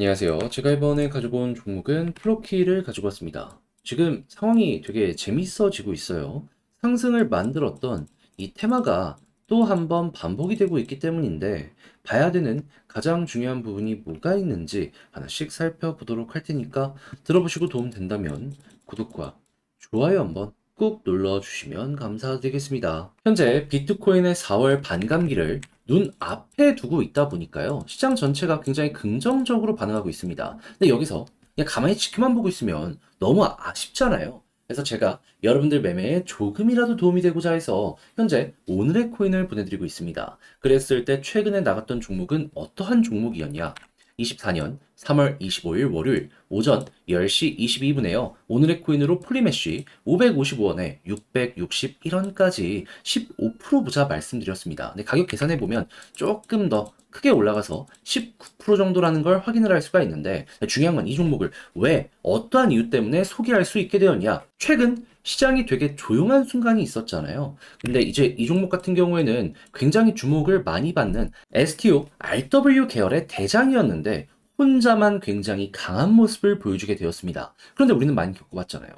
안녕하세요. 제가 이번에 가지고 온 종목은 플로키를 가지고 왔습니다. 지금 상황이 되게 재밌어지고 있어요. 상승을 만들었던 이 테마가 또 한 번 반복이 되고 있기 때문인데 봐야 되는 가장 중요한 부분이 뭐가 있는지 하나씩 살펴보도록 할 테니까 들어보시고 도움 된다면 구독과 좋아요 한번 꾹 눌러주시면 감사드리겠습니다. 현재 비트코인의 4월 반감기를 눈 앞에 두고 있다 보니까요. 시장 전체가 굉장히 긍정적으로 반응하고 있습니다. 근데 여기서 그냥 가만히 지켜만 보고 있으면 너무 아쉽잖아요. 그래서 제가 여러분들 매매에 조금이라도 도움이 되고자 해서 현재 오늘의 코인을 보내드리고 있습니다. 그랬을 때 최근에 나갔던 종목은 어떠한 종목이었냐? 24년 3월 25일 월요일 오전 10시 22분에요. 오늘의 코인으로 폴리메쉬 555원에 661원까지 15% 보자 말씀드렸습니다. 근데 가격 계산해보면 조금 더 크게 올라가서 19% 정도라는 걸 확인을 할 수가 있는데 중요한 건 이 종목을 왜 어떠한 이유 때문에 소개할 수 있게 되었냐. 최근 시장이 되게 조용한 순간이 있었잖아요. 근데 이제 이 종목 같은 경우에는 굉장히 주목을 많이 받는 STO, RW 계열의 대장이었는데 혼자만 굉장히 강한 모습을 보여주게 되었습니다. 그런데 우리는 많이 겪어봤잖아요.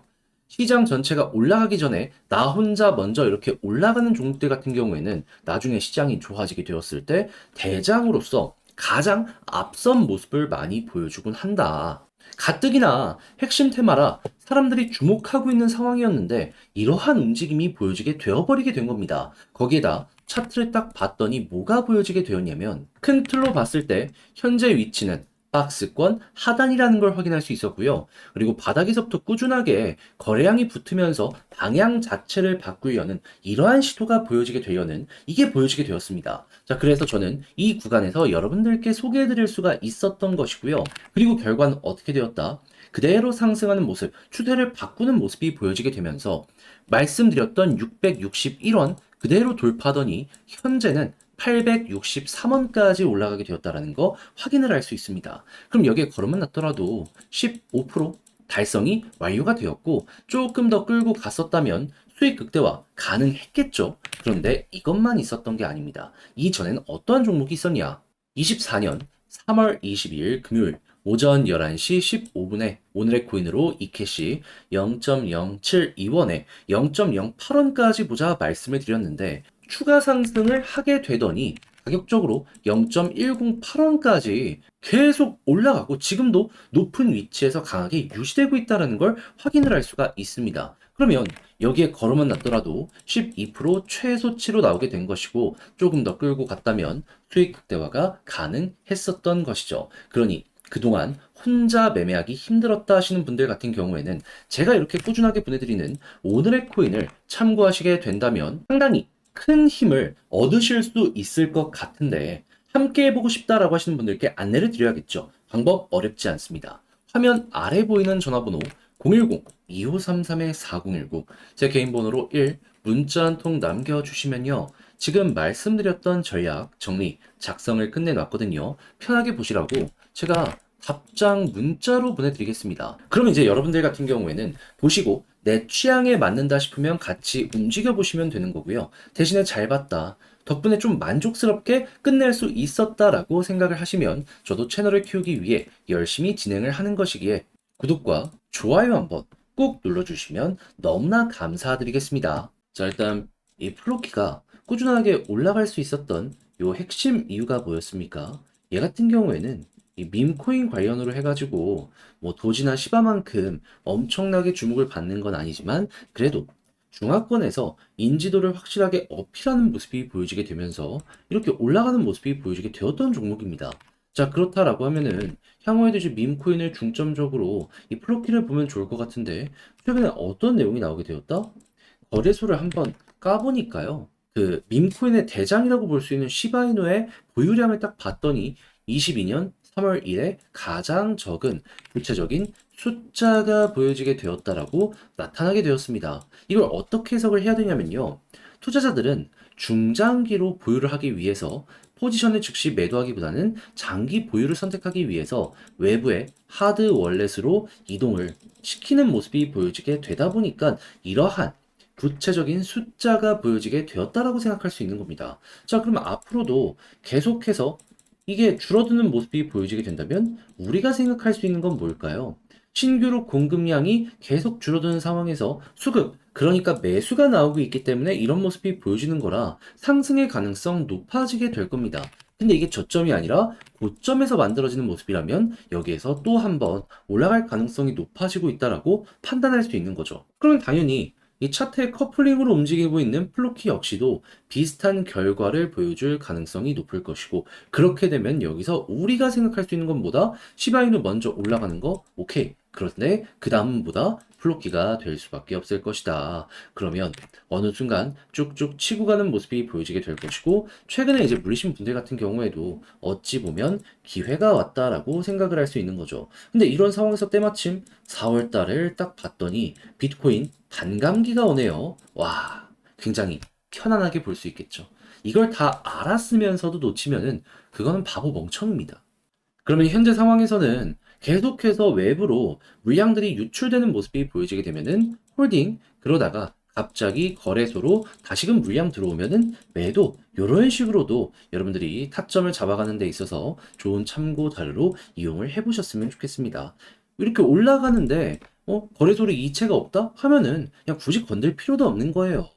시장 전체가 올라가기 전에 나 혼자 먼저 이렇게 올라가는 종목들 같은 경우에는 나중에 시장이 좋아지게 되었을 때 대장으로서 가장 앞선 모습을 많이 보여주곤 한다. 가뜩이나 핵심 테마라 사람들이 주목하고 있는 상황이었는데 이러한 움직임이 보여지게 되어버리게 된 겁니다. 거기에다 차트를 딱 봤더니 뭐가 보여지게 되었냐면 큰 틀로 봤을 때 현재 위치는 박스권 하단이라는 걸 확인할 수 있었고요. 그리고 바닥에서부터 꾸준하게 거래량이 붙으면서 방향 자체를 바꾸려는 이러한 시도가 보여지게 되려는 이게 보여지게 되었습니다. 자, 그래서 저는 이 구간에서 여러분들께 소개해 드릴 수가 있었던 것이고요. 그리고 결과는 어떻게 되었다? 그대로 상승하는 모습, 추세를 바꾸는 모습이 보여지게 되면서 말씀드렸던 661원 그대로 돌파하더니 현재는 863원까지 올라가게 되었다는 거 확인을 할 수 있습니다. 그럼 여기에 걸음만 났더라도 15% 달성이 완료가 되었고 조금 더 끌고 갔었다면 수익 극대화 가능했겠죠. 그런데 이것만 있었던 게 아닙니다. 이전에는 어떠한 종목이 있었냐? 24년 3월 22일 금요일 오전 11시 15분에 오늘의 코인으로 이캐시 0.072원에 0.08원까지 보자 말씀을 드렸는데 추가 상승을 하게 되더니 가격적으로 0.108원까지 계속 올라가고 지금도 높은 위치에서 강하게 유지되고 있다는 걸 확인을 할 수가 있습니다. 그러면 여기에 걸음은 났더라도 12% 최소치로 나오게 된 것이고 조금 더 끌고 갔다면 수익 극대화가 가능했었던 것이죠. 그러니 그동안 혼자 매매하기 힘들었다 하시는 분들 같은 경우에는 제가 이렇게 꾸준하게 보내드리는 오늘의 코인을 참고하시게 된다면 상당히 큰 힘을 얻으실 수 있을 것 같은데 함께 해보고 싶다라고 하시는 분들께 안내를 드려야겠죠. 방법 어렵지 않습니다. 화면 아래 보이는 전화번호 010-2533-4019 제 개인 번호로 1 문자 한 통 남겨주시면요. 지금 말씀드렸던 전략 정리 작성을 끝내놨거든요. 편하게 보시라고 제가 답장 문자로 보내드리겠습니다. 그럼 이제 여러분들 같은 경우에는 보시고 내 취향에 맞는다 싶으면 같이 움직여 보시면 되는 거고요. 대신에 잘 봤다. 덕분에 좀 만족스럽게 끝낼 수 있었다라고 생각을 하시면 저도 채널을 키우기 위해 열심히 진행을 하는 것이기에 구독과 좋아요 한번 꼭 눌러주시면 너무나 감사드리겠습니다. 자, 일단 이 플로키가 꾸준하게 올라갈 수 있었던 요 핵심 이유가 뭐였습니까? 얘 같은 경우에는 이 밈코인 관련으로 해가지고 뭐 도지나 시바만큼 엄청나게 주목을 받는 건 아니지만 그래도 중화권에서 인지도를 확실하게 어필하는 모습이 보여지게 되면서 이렇게 올라가는 모습이 보여지게 되었던 종목입니다. 자, 그렇다라고 하면은 향후에도 이제 밈코인을 중점적으로 이 플로키를 보면 좋을 것 같은데 최근에 어떤 내용이 나오게 되었다? 거래소를 한번 까보니까요. 그 밈코인의 대장이라고 볼 수 있는 시바이누의 보유량을 딱 봤더니 22년 3월 1에 가장 적은 구체적인 숫자가 보여지게 되었다라고 나타나게 되었습니다. 이걸 어떻게 해석을 해야 되냐면요. 투자자들은 중장기로 보유를 하기 위해서 포지션을 즉시 매도하기보다는 장기 보유를 선택하기 위해서 외부의 하드 월렛으로 이동을 시키는 모습이 보여지게 되다 보니까 이러한 구체적인 숫자가 보여지게 되었다라고 생각할 수 있는 겁니다. 자, 그러면 앞으로도 계속해서 이게 줄어드는 모습이 보여지게 된다면 우리가 생각할 수 있는 건 뭘까요? 신규로 공급량이 계속 줄어드는 상황에서 수급, 그러니까 매수가 나오고 있기 때문에 이런 모습이 보여지는 거라 상승의 가능성 높아지게 될 겁니다. 근데 이게 저점이 아니라 고점에서 만들어지는 모습이라면 여기에서 또 한 번 올라갈 가능성이 높아지고 있다라고 판단할 수 있는 거죠. 그러면 당연히 이 차트의 커플링으로 움직이고 있는 플로키 역시도 비슷한 결과를 보여줄 가능성이 높을 것이고, 그렇게 되면 여기서 우리가 생각할 수 있는 건 뭐다? 시바이누 먼저 올라가는 거 오케이. 그런데 그 다음보다 플로키가 될 수밖에 없을 것이다. 그러면 어느 순간 쭉쭉 치고 가는 모습이 보여지게 될 것이고, 최근에 이제 물리신 분들 같은 경우에도 어찌 보면 기회가 왔다라고 생각을 할 수 있는 거죠. 근데 이런 상황에서 때마침 4월 달을 딱 봤더니 비트코인 반감기가 오네요. 와, 굉장히 편안하게 볼 수 있겠죠. 이걸 다 알았으면서도 놓치면은 그거는 바보 멍청입니다. 그러면 현재 상황에서는 계속해서 외부로 물량들이 유출되는 모습이 보여지게 되면은 홀딩, 그러다가 갑자기 거래소로 다시금 물량 들어오면은 매도, 이런 식으로도 여러분들이 타점을 잡아가는 데 있어서 좋은 참고 자료로 이용을 해보셨으면 좋겠습니다. 이렇게 올라가는데 거래소로 이체가 없다 하면은 그냥 굳이 건들 필요도 없는 거예요.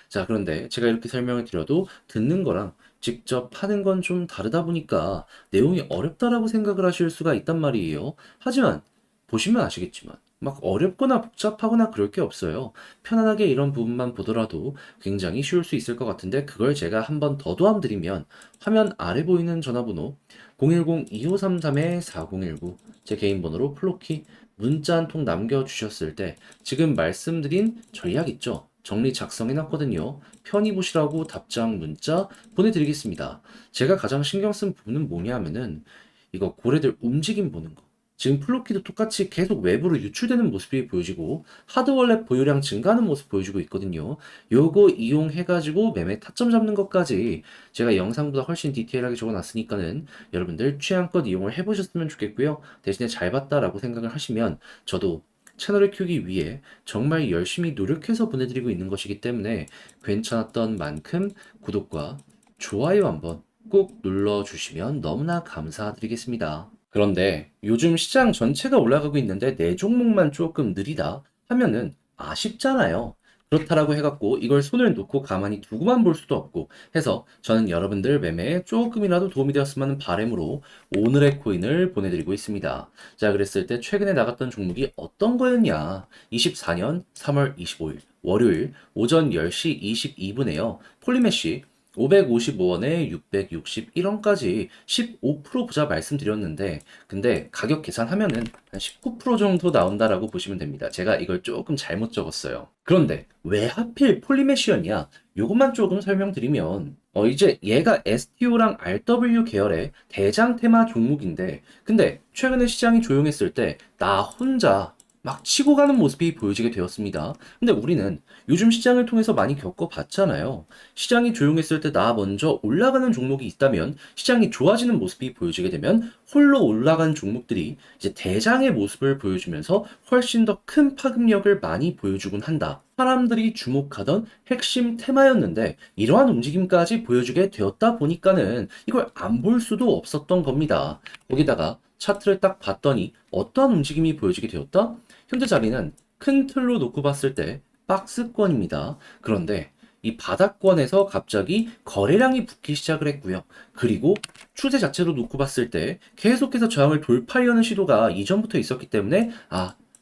자, 그런데 제가 이렇게 설명을 드려도 듣는 거랑 직접 하는 건 좀 다르다 보니까 내용이 어렵다라고 생각을 하실 수가 있단 말이에요. 하지만 보시면 아시겠지만 막 어렵거나 복잡하거나 그럴 게 없어요. 편안하게 이런 부분만 보더라도 굉장히 쉬울 수 있을 것 같은데, 그걸 제가 한번 더 도움드리면 화면 아래 보이는 전화번호 010-2533-4019, 제 개인 번호로 플로키 문자 한 통 남겨주셨을 때 지금 말씀드린 전략 있죠? 정리 작성해놨거든요. 편히 보시라고 답장 문자 보내드리겠습니다. 제가 가장 신경 쓴 부분은 뭐냐 하면은 이거 고래들 움직임 보는 거. 지금 플로키도 똑같이 계속 외부로 유출되는 모습이 보여지고 하드월렛 보유량 증가하는 모습 보여주고 있거든요. 요거 이용해가지고 매매 타점 잡는 것까지 제가 영상보다 훨씬 디테일하게 적어놨으니까는 여러분들 취향껏 이용을 해보셨으면 좋겠고요. 대신에 잘 봤다라고 생각을 하시면 저도 채널을 키우기 위해 정말 열심히 노력해서 보내드리고 있는 것이기 때문에 괜찮았던 만큼 구독과 좋아요 한번 꼭 눌러주시면 너무나 감사드리겠습니다. 그런데 요즘 시장 전체가 올라가고 있는데 내 종목만 조금 느리다 하면은 아쉽잖아요. 그렇다라고 해갖고 이걸 손을 놓고 가만히 두고만 볼 수도 없고 해서 저는 여러분들 매매에 조금이라도 도움이 되었으면 하는 바람으로 오늘의 코인을 보내드리고 있습니다. 자, 그랬을 때 최근에 나갔던 종목이 어떤 거였냐? 24년 3월 25일 월요일 오전 10시 22분에요. 폴리메쉬 555원에 661원까지 15% 보자 말씀드렸는데, 근데 가격 계산하면은 한 19% 정도 나온다라고 보시면 됩니다. 제가 이걸 조금 잘못 적었어요. 그런데 왜 하필 폴리메쉬였냐? 요것만 조금 설명드리면 이제 얘가 STO랑 RW 계열의 대장 테마 종목인데, 근데 최근에 시장이 조용했을 때 나 혼자 막 치고 가는 모습이 보여지게 되었습니다. 근데 우리는 요즘 시장을 통해서 많이 겪어봤잖아요. 시장이 조용했을 때 나 먼저 올라가는 종목이 있다면 시장이 좋아지는 모습이 보여지게 되면 홀로 올라간 종목들이 이제 대장의 모습을 보여주면서 훨씬 더 큰 파급력을 많이 보여주곤 한다. 사람들이 주목하던 핵심 테마였는데 이러한 움직임까지 보여주게 되었다 보니까는 이걸 안 볼 수도 없었던 겁니다. 거기다가 차트를 딱 봤더니 어떠한 움직임이 보여지게 되었다? 현재 자리는 큰 틀로 놓고 봤을 때 박스권입니다. 그런데 이 바닥권에서 갑자기 거래량이 붙기 시작을 했고요. 그리고 추세 자체로 놓고 봤을 때 계속해서 저항을 돌파하려는 시도가 이전부터 있었기 때문에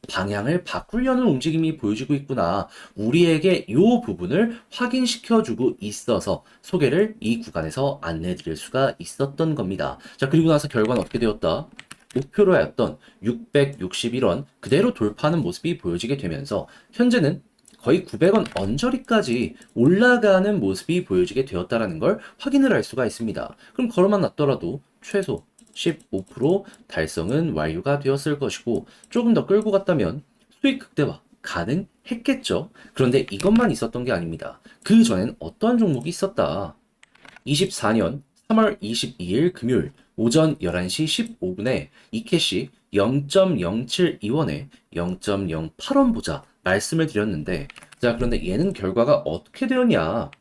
방향을 바꾸려는 움직임이 보여지고 있구나. 우리에게 이 부분을 확인시켜주고 있어서 소개를 이 구간에서 안내드릴 수가 있었던 겁니다. 자, 그리고 나서 결과는 어떻게 되었다? 목표로 하였던 661원 그대로 돌파하는 모습이 보여지게 되면서 현재는 거의 900원 언저리까지 올라가는 모습이 보여지게 되었다는 걸 확인을 할 수가 있습니다. 그럼 걸어만 놨더라도 최소 15% 달성은 완료가 되었을 것이고, 조금 더 끌고 갔다면 수익 극대화 가능했겠죠. 그런데 이것만 있었던 게 아닙니다. 그 전엔 어떠한 종목이 있었다. 24년 3월 22일 금요일 오전 11시 15분에 이캐시 0.072원에 0.08원 보자 말씀을 드렸는데, 자, 그런데 얘는 결과가 어떻게 되었냐?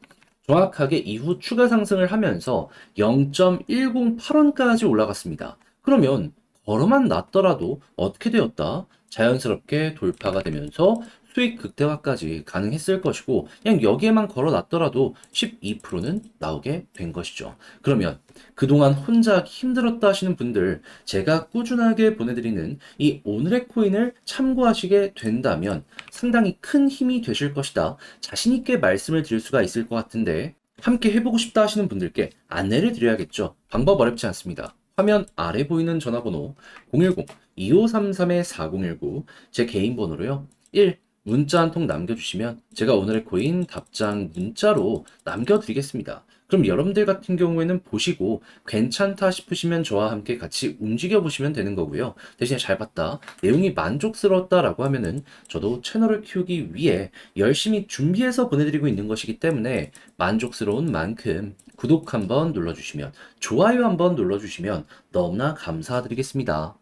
정확하게 이후 추가 상승을 하면서 0.108원까지 올라갔습니다. 그러면 걸어만 놨더라도 어떻게 되었다? 자연스럽게 돌파가 되면서 수익 극대화까지 가능했을 것이고, 그냥 여기에만 걸어 놨더라도 12%는 나오게 된 것이죠. 그러면 그동안 혼자 하기 힘들었다 하시는 분들, 제가 꾸준하게 보내드리는 이 오늘의 코인을 참고하시게 된다면 상당히 큰 힘이 되실 것이다. 자신 있게 말씀을 드릴 수가 있을 것 같은데, 함께 해보고 싶다 하시는 분들께 안내를 드려야겠죠. 방법 어렵지 않습니다. 화면 아래 보이는 전화번호 010-2533-4019, 제 개인 번호로요. 1. 문자 한 통 남겨주시면 제가 오늘의 코인 답장 문자로 남겨드리겠습니다. 그럼 여러분들 같은 경우에는 보시고 괜찮다 싶으시면 저와 함께 같이 움직여 보시면 되는 거고요. 대신에 잘 봤다, 내용이 만족스러웠다라고 하면은 저도 채널을 키우기 위해 열심히 준비해서 보내드리고 있는 것이기 때문에 만족스러운 만큼 구독 한번 눌러주시면, 좋아요 한번 눌러주시면 너무나 감사드리겠습니다.